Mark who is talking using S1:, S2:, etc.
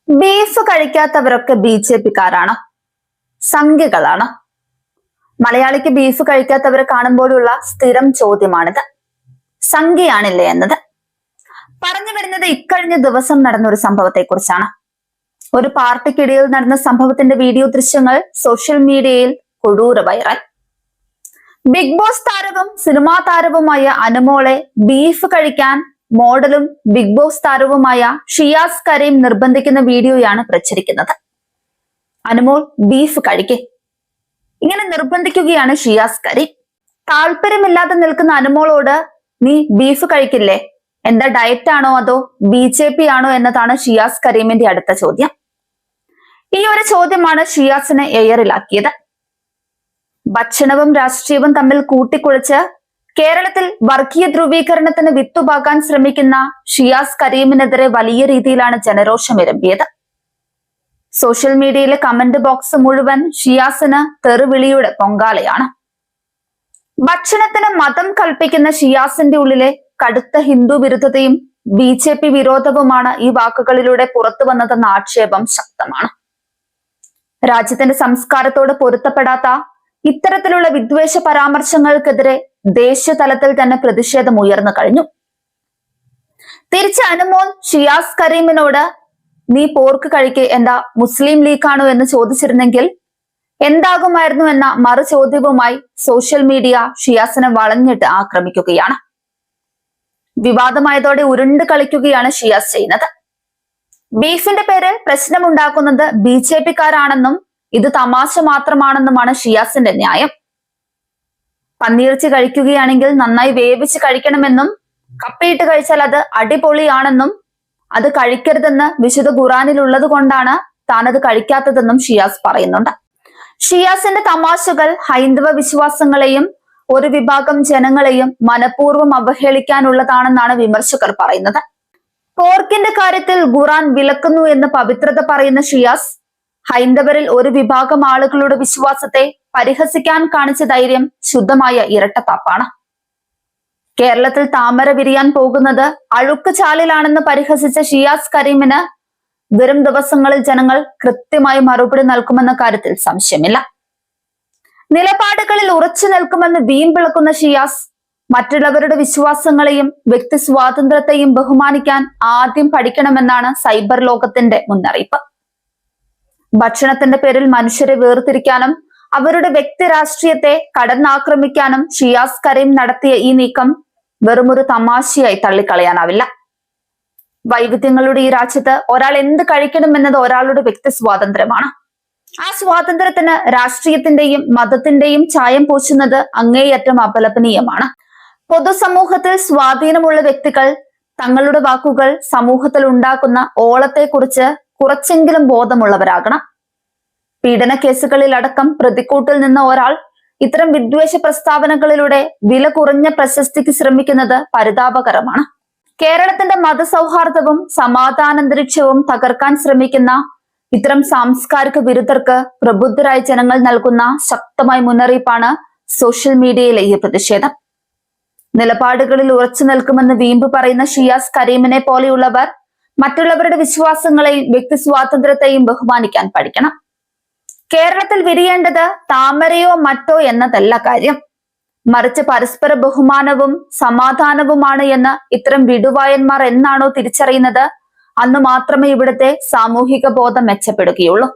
S1: Beef കഴിക്കാത്തവരൊക്കെ BJP-ക്കാരാണ്, സംഘികളാണ്. മലയാളിക്ക് beef കഴിക്കാത്തവരെ കാണുമ്പോഴുള്ള സ്ഥിരം ചോദ്യമാണിത്. സംഘിയാണില്ലേ എന്നത്. പറഞ്ഞു വരുന്നത് ഇക്കഴിഞ്ഞ ദിവസം നടന്ന ഒരു സംഭവത്തെക്കുറിച്ചാണ്. ഒരു പാർട്ടിക്കിടയിൽ നടന്ന സംഭവത്തിന്റെ വീഡിയോ ദൃശ്യങ്ങൾ സോഷ്യൽ മീഡിയയിൽ കൊടൂര വൈറൽ. ബിഗ് ബോസ് താരവും സിനിമാ താരവുമായ അനുമോളെ ബീഫ് കഴിക്കാൻ മോഡലും ബിഗ് ബോസ് താരവുമായ ഷിയാസ് കരീം നിർബന്ധിക്കുന്ന വീഡിയോയാണ് പ്രചരിക്കുന്നത്. അനുമോൾ ബീഫ് കഴിക്കേ, ഇങ്ങനെ നിർബന്ധിക്കുകയാണ് ഷിയാസ് കരീം. താല്പര്യമില്ലാതെ നിൽക്കുന്ന അനുമോളോട് നീ ബീഫ് കഴിക്കില്ലേ, എന്താ ഡയറ്റ് ആണോ അതോ BJP ആണോ എന്നതാണ് ഷിയാസ് കരീമിന്റെ അടുത്ത ചോദ്യം. ഈ ഒരു ചോദ്യമാണ് ഷിയാസിനെ എയറിലാക്കിയത്. ഭക്ഷണവും രാഷ്ട്രീയവും തമ്മിൽ കൂട്ടിക്കുഴച്ച് കേരളത്തിൽ വർഗീയ ധ്രുവീകരണത്തിന് വിത്തുപാകാൻ ശ്രമിക്കുന്ന ഷിയാസ് കരീമിനെതിരെ വലിയ രീതിയിലാണ് ജനരോഷം ഇരമ്പിയത്. സോഷ്യൽ മീഡിയയിലെ കമന്റ് ബോക്സ് മുഴുവൻ ഷിയാസിന് തെറിവിളിയുടെ പൊങ്കാലയാണ്. ഭക്ഷണത്തിന് മതം കൽപ്പിക്കുന്ന ഷിയാസിന്റെ ഉള്ളിലെ കടുത്ത ഹിന്ദു വിരുദ്ധതയും BJP വിരോധവുമാണ് ഈ വാക്കുകളിലൂടെ പുറത്തു വന്നതെന്ന ആക്ഷേപം ശക്തമാണ്. രാജ്യത്തിന്റെ സംസ്കാരത്തോട് പൊരുത്തപ്പെടാത്ത ഇത്തരത്തിലുള്ള വിദ്വേഷ പരാമർശങ്ങൾക്കെതിരെ ദേശീയ തലത്തിൽ തന്നെ പ്രതിഷേധം ഉയർന്നു കഴിഞ്ഞു. തിരിച്ച് അനുമോൾ ഷിയാസ് കരീമിനോട് നീ പോർക്ക് കഴിക്ക്, എന്താ മുസ്ലിം ലീഗാണോ എന്ന് ചോദിച്ചിരുന്നെങ്കിൽ എന്താകുമായിരുന്നു എന്ന മറു ചോദ്യവുമായി സോഷ്യൽ മീഡിയ ഷിയാസിനെ വളഞ്ഞിട്ട് ആക്രമിക്കുകയാണ്. വിവാദമായതോടെ ഉരുണ്ട് കളിക്കുകയാണ് ഷിയാസ് ചെയ്യുന്നത്. ബീഫിന്റെ പേരിൽ പ്രശ്നമുണ്ടാക്കുന്നത് BJP-ക്കാരാണെന്നും ഇത് തമാശ മാത്രമാണെന്നുമാണ് ഷിയാസിന്റെ ന്യായം. പന്നിയിറച്ചി കഴിക്കുകയാണെങ്കിൽ നന്നായി വേവിച്ച് കഴിക്കണമെന്നും കപ്പയിട്ട് കഴിച്ചാൽ അത് അടിപൊളിയാണെന്നും അത് കഴിക്കരുതെന്ന് വിശുദ്ധ ഖുറാനിലുള്ളത് കൊണ്ടാണ് താനത് കഴിക്കാത്തതെന്നും ഷിയാസ് പറയുന്നുണ്ട്. ഷിയാസിന്റെ തമാശകൾ ഹൈന്ദവ വിശ്വാസങ്ങളെയും ഒരു വിഭാഗം ജനങ്ങളെയും മനഃപൂർവ്വം അവഹേളിക്കാനുള്ളതാണെന്നാണ് വിമർശകർ പറയുന്നത്. പോർക്കിന്റെ കാര്യത്തിൽ ഖുറാൻ വിലക്കുന്നു എന്ന് പവിത്രത പറയുന്ന ഷിയാസ് ഹൈന്ദവരിൽ ഒരു വിഭാഗം ആളുകളുടെ വിശ്വാസത്തെ പരിഹസിക്കാൻ കാണിച്ച ധൈര്യം ശുദ്ധമായ ഇരട്ടത്താപ്പാണ്. കേരളത്തിൽ താമര വിരിയാൻ പോകുന്നത് അഴുക്ക് ചാലിലാണെന്ന് പരിഹസിച്ച ഷിയാസ് കരീമിന് വരും ദിവസങ്ങളിൽ ജനങ്ങൾ കൃത്യമായി മറുപടി നൽകുമെന്ന കാര്യത്തിൽ സംശയമില്ല. നിലപാടുകളിൽ ഉറച്ചു നിൽക്കുമെന്ന് വീമ്പിളക്കുന്ന ഷിയാസ് മറ്റുള്ളവരുടെ വിശ്വാസങ്ങളെയും വ്യക്തി സ്വാതന്ത്ര്യത്തെയും ബഹുമാനിക്കാൻ ആദ്യം പഠിക്കണമെന്നാണ് സൈബർ ലോകത്തിന്റെ മുന്നറിയിപ്പ്. ഭക്ഷണത്തിന്റെ പേരിൽ മനുഷ്യരെ വേർതിരിക്കാനും അവരുടെ വ്യക്തി രാഷ്ട്രീയത്തെ കടന്നാക്രമിക്കാനും ഷിയാസ് കരീം നടത്തിയ ഈ നീക്കം വെറുമൊരു തമാശയായി തള്ളിക്കളയാനാവില്ല. വൈവിധ്യങ്ങളുടെ ഈ രാജ്യത്ത് ഒരാൾ എന്ത് കഴിക്കണമെന്നത് ഒരാളുടെ വ്യക്തി സ്വാതന്ത്ര്യമാണ്. ആ സ്വാതന്ത്ര്യത്തിന് രാഷ്ട്രീയത്തിന്റെയും മതത്തിന്റെയും ചായം പൂശുന്നത് അങ്ങേയറ്റം അപലപനീയമാണ്. പൊതുസമൂഹത്തിൽ സ്വാധീനമുള്ള വ്യക്തികൾ തങ്ങളുടെ വാക്കുകൾ സമൂഹത്തിൽ ഉണ്ടാക്കുന്ന ഓളത്തെക്കുറിച്ച് കുറച്ചെങ്കിലും ബോധമുള്ളവരാകണം. പീഡന കേസുകളിൽ അടക്കം പ്രതിക്കൂട്ടിൽ നിന്ന ഒരാൾ ഇത്തരം വിദ്വേഷ പ്രസ്താവനകളിലൂടെ വില കുറഞ്ഞ പ്രശസ്തിക്ക് ശ്രമിക്കുന്നത് പരിതാപകരമാണ്. കേരളത്തിന്റെ മതസൗഹാർദ്ദവും സമാധാനാന്തരീക്ഷവും തകർക്കാൻ ശ്രമിക്കുന്ന ഇത്തരം സാംസ്കാരിക വിരുദ്ധർക്ക് പ്രബുദ്ധരായ ജനങ്ങൾ നൽകുന്ന ശക്തമായ മുന്നറിയിപ്പാണ് സോഷ്യൽ മീഡിയയിലെ ഈ പ്രതിഷേധം. നിലപാടുകളിൽ ഉറച്ചു നിൽക്കുമെന്ന് വീമ്പ് പറയുന്ന ഷിയാസ് കരീമിനെ പോലെയുള്ളവർ മറ്റുള്ളവരുടെ വിശ്വാസങ്ങളെയും വ്യക്തി സ്വാതന്ത്ര്യത്തെയും ബഹുമാനിക്കാൻ പഠിക്കണം. കേരളത്തിൽ വിരിയേണ്ടത് താമരയോ മറ്റോ എന്നതല്ല കാര്യം, മറിച്ച് പരസ്പര ബഹുമാനവും സമാധാനവുമാണ് എന്ന് ഇത്തരം വിടുവായന്മാർ എന്നാണോ തിരിച്ചറിയുന്നത് അന്ന് മാത്രമേ ഇവിടുത്തെ സാമൂഹിക ബോധം മെച്ചപ്പെടുകയുള്ളൂ.